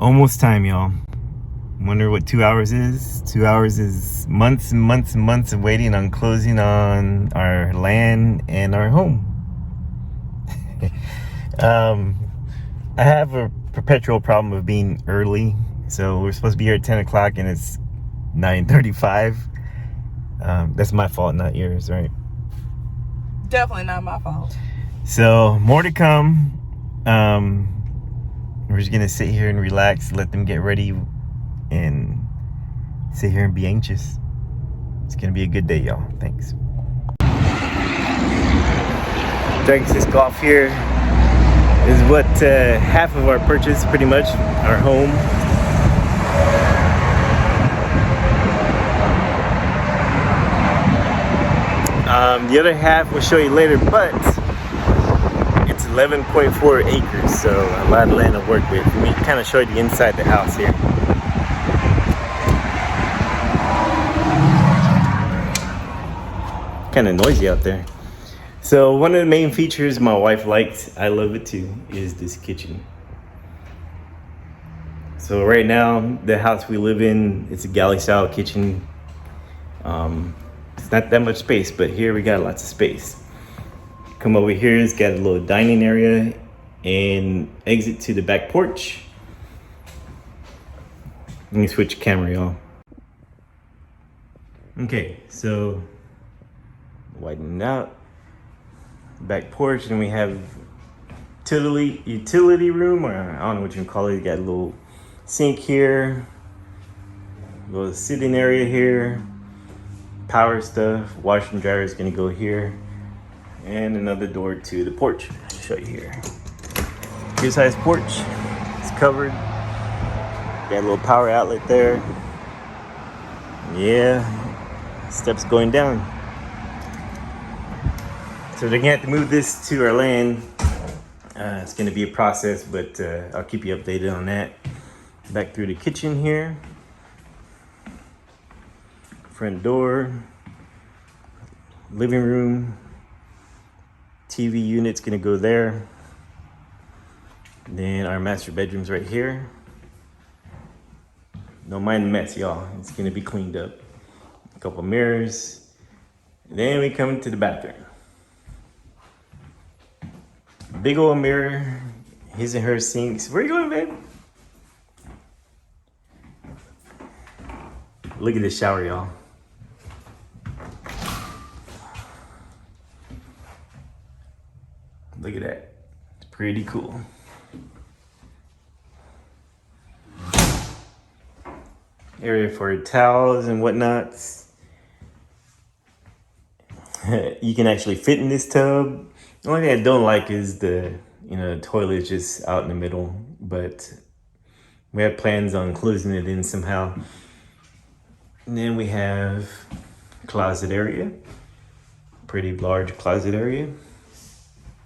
Almost time, y'all. Wonder what 2 hours is? 2 hours is months and months and months of waiting on closing on our land and our home. I have a perpetual problem of being early. So we're supposed to be here at 10 o'clock and it's 9:35. That's my fault, not yours, right? Definitely not my fault. So more to come. We're just gonna sit here and relax, let them get ready, and sit here and be anxious. It's gonna be a good day, y'all. Thanks. Texas golf here is what half of our purchase, pretty much, our home. The other half we'll show you later, but it's 11.4 acres, so a lot of land to work with. Let me kind of show you the inside the house here. Kind of noisy out there. So one of the main features my wife likes, I love it too, is this kitchen. So right now, the house we live in, it's a galley style kitchen. It's not that much space, but here we got lots of space. Come over here, it's got a little dining area and exit to the back porch. Let me switch camera, y'all. Okay, so widen it out. Back porch, and we have utility room, or I don't know what you can call it. You got a little sink here, a little sitting area here, power stuff, washer and dryer is gonna go here, and another door to the porch. I'll show you here. Good size porch, it's covered. Got a little power outlet there. Yeah, steps going down. So they're gonna have to move this to our land. It's gonna be a process, but I'll keep you updated on that. Back through the kitchen here. Front door. Living room. TV unit's gonna go there. Then our master bedroom's right here. Don't mind the mess, y'all. It's gonna be cleaned up. A couple mirrors. Then we come to the bathroom. Big old mirror, his and her sinks. Where you going, babe? Look at this shower, y'all. Look at that. It's pretty cool. Area for towels and whatnot. You can actually fit in this tub. The only thing I don't like is the toilet is just out in the middle, but we have plans on closing it in somehow. And then we have closet area, pretty large closet area,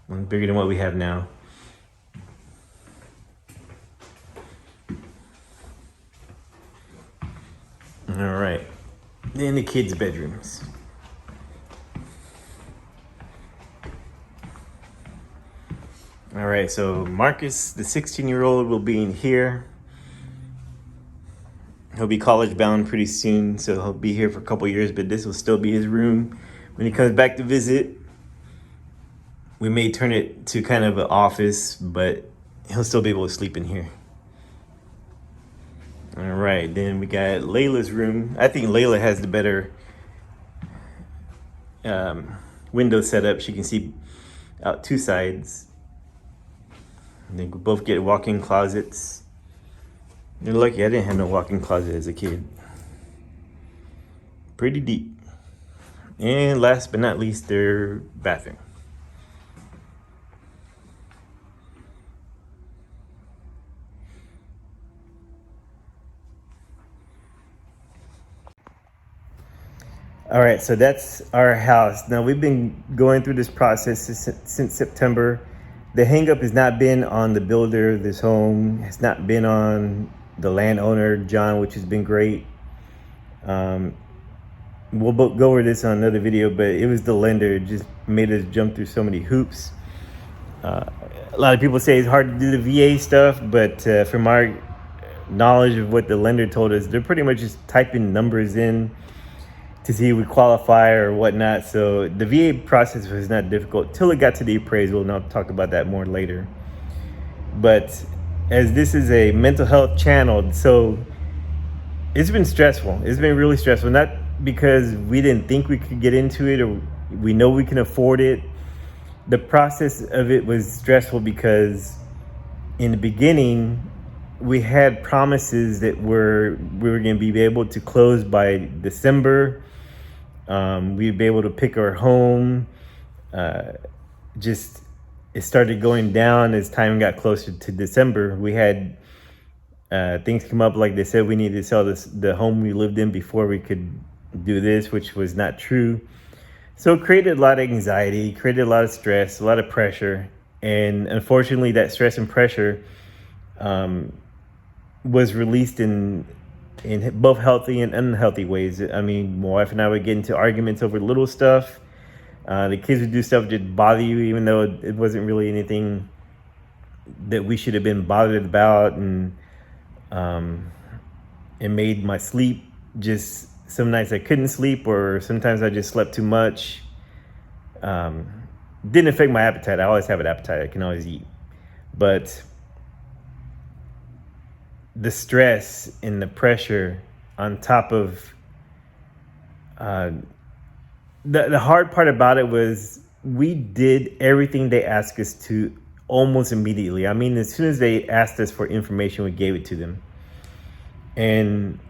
one bigger than what we have now. All right, then the kids' bedrooms. All right, so Marcus, the 16-year-old, will be in here. He'll be college bound pretty soon, so he'll be here for a couple years, but this will still be his room. When he comes back to visit, we may turn it to kind of an office, but he'll still be able to sleep in here. All right, then we got Layla's room. I think Layla has the better window setup. She can see out two sides. And then we both get walk-in closets. You're lucky I didn't have no walk-in closet as a kid. Pretty deep. And last but not least, their bathroom. All right, so that's our house. Now we've been going through this process since September. The hang-up has not been on the builder of this home. It's not been on the landowner, John, which has been great. We'll go over this on another video, but it was the lender. It just made us jump through so many hoops. A lot of people say it's hard to do the VA stuff, but from our knowledge of what the lender told us. They're pretty much just typing numbers in to see if we qualify or whatnot. So the VA process was not difficult till it got to the appraisal, and I'll talk about that more later. But as this is a mental health channel, so it's been stressful. It's been really stressful, not because we didn't think we could get into it or we know we can afford it. The process of it was stressful because in the beginning, we had promises that we were going to be able to close by December. We'd be able to pick our home. Just it started going down as time got closer to December. We had things come up, like they said we needed to sell the home we lived in before we could do this, which was not true. So it created a lot of anxiety, created a lot of stress, a lot of pressure. And unfortunately, that stress and pressure was released in both healthy and unhealthy ways. I mean, my wife and I would get into arguments over little stuff. The kids would do stuff that bother you, even though it wasn't really anything that we should have been bothered about. And it made my sleep just, some nights I couldn't sleep, or sometimes I just slept too much. Didn't affect my appetite. I always have an appetite. I can always eat. But the stress and the pressure on top of the hard part about it was we did everything they asked us to almost immediately. I mean, as soon as they asked us for information, we gave it to them. And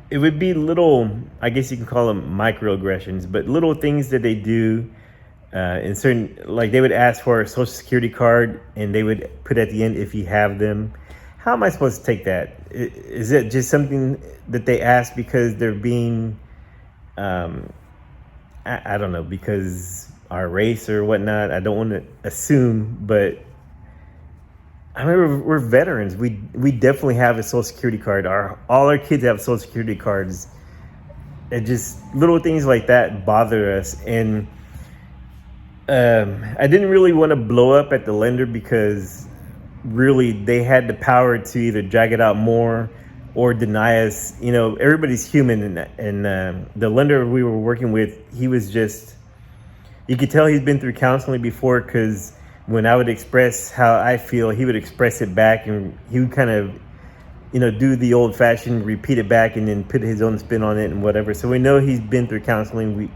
it would be little, I guess you can call them microaggressions, but little things that they do in certain, like they would ask for a social security card and they would put at the end, if you have them. How am I supposed to take that? Is it just something that they ask because they're being, I don't know, because our race or whatnot? I don't want to assume, but I remember we're veterans. We definitely have a social security card. All our kids have social security cards. And just little things like that bother us. And I didn't really want to blow up at the lender because really they had the power to either drag it out more or deny us. You know, everybody's human, and the lender we were working with, he was just, you could tell he's been through counseling before, because when I would express how I feel, he would express it back, and he would kind of, you know, do the old fashioned repeat it back and then put his own spin on it and whatever. So we know he's been through counseling.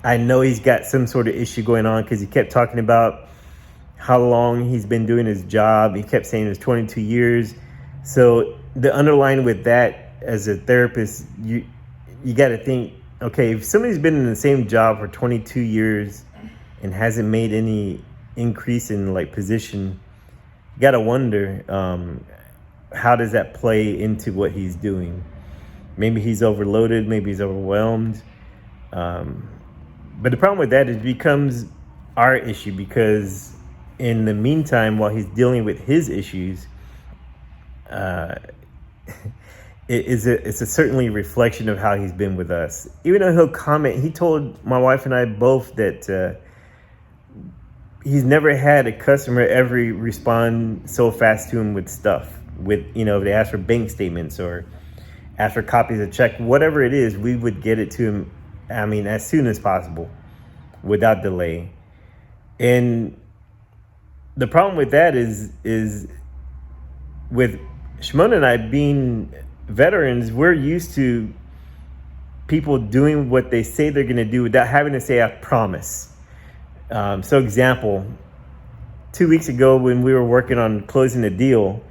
I know he's got some sort of issue going on, because he kept talking about how long he's been doing his job. He kept saying it was 22 years. So the underlying with that, as a therapist, you got to think, okay, if somebody's been in the same job for 22 years and hasn't made any increase in like position, you got to wonder, how does that play into what he's doing? Maybe he's overloaded, maybe he's overwhelmed. But the problem with that is it becomes our issue, because in the meantime, while he's dealing with his issues, it's a certainly reflection of how he's been with us. Even though he'll comment, he told my wife and I both that he's never had a customer ever respond so fast to him with stuff. With, you know, if they ask for bank statements or ask for copies of check, whatever it is, we would get it to him, I mean, as soon as possible, without delay. And the problem with that is with Shimon and I being veterans, we're used to people doing what they say they're going to do without having to say, I promise. So example, 2 weeks ago when we were working on closing the deal,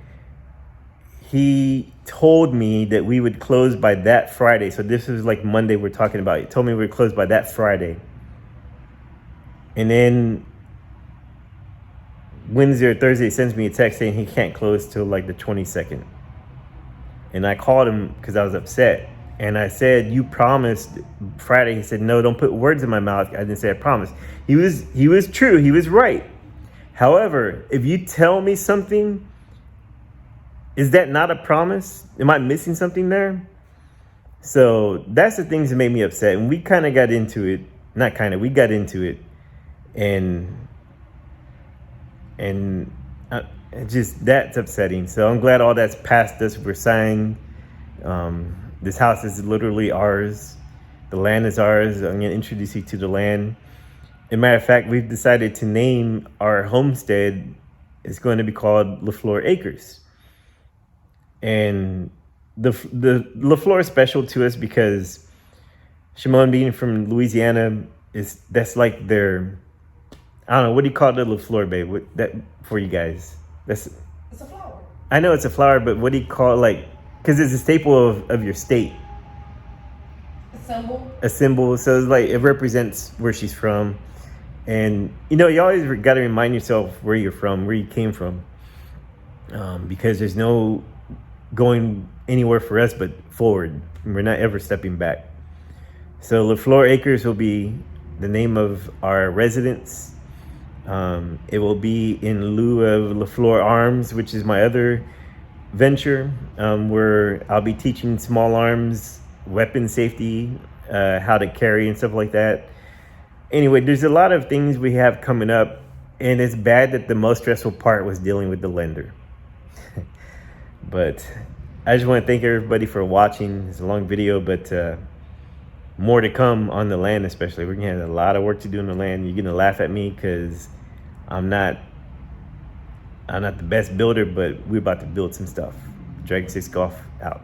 he told me that we would close by that Friday. So this is like Monday we're talking about. He told me we would close by that Friday. And then Wednesday or Thursday, he sends me a text saying he can't close till like the 22nd. And I called him because I was upset. And I said, you promised Friday. He said, no, don't put words in my mouth. I didn't say I promised. He was true. He was right. However, if you tell me something, is that not a promise? Am I missing something there? So that's the things that made me upset. And we kind of got into it. Not kind of, we got into it. And It's just that's upsetting. So I'm glad all that's past us. We're signed. This house is literally ours. The land is ours. I'm gonna introduce you to the land. As a matter of fact, we've decided to name our homestead. It's going to be called LaFleur Acres. And the LaFleur is special to us because Shimon being from Louisiana that's like their, I don't know, what do you call the LaFleur, babe? What that for you guys? It's a flower. I know it's a flower, but what do you call like? Because it's a staple of your state. A symbol. A symbol. So it's like it represents where she's from, and you always got to remind yourself where you're from, where you came from, because there's no going anywhere for us but forward. We're not ever stepping back. So LaFleur Acres will be the name of our residence. It will be in lieu of LaFleur Arms, which is my other venture, where I'll be teaching small arms, weapon safety, how to carry and stuff like that. Anyway, there's a lot of things we have coming up, and it's bad that the most stressful part was dealing with the lender. But I just want to thank everybody for watching. It's a long video, but more to come on the land, especially. We're gonna have a lot of work to do on the land. You're gonna laugh at me because I'm not the best builder, but we're about to build some stuff. Dragon 6 Golf out.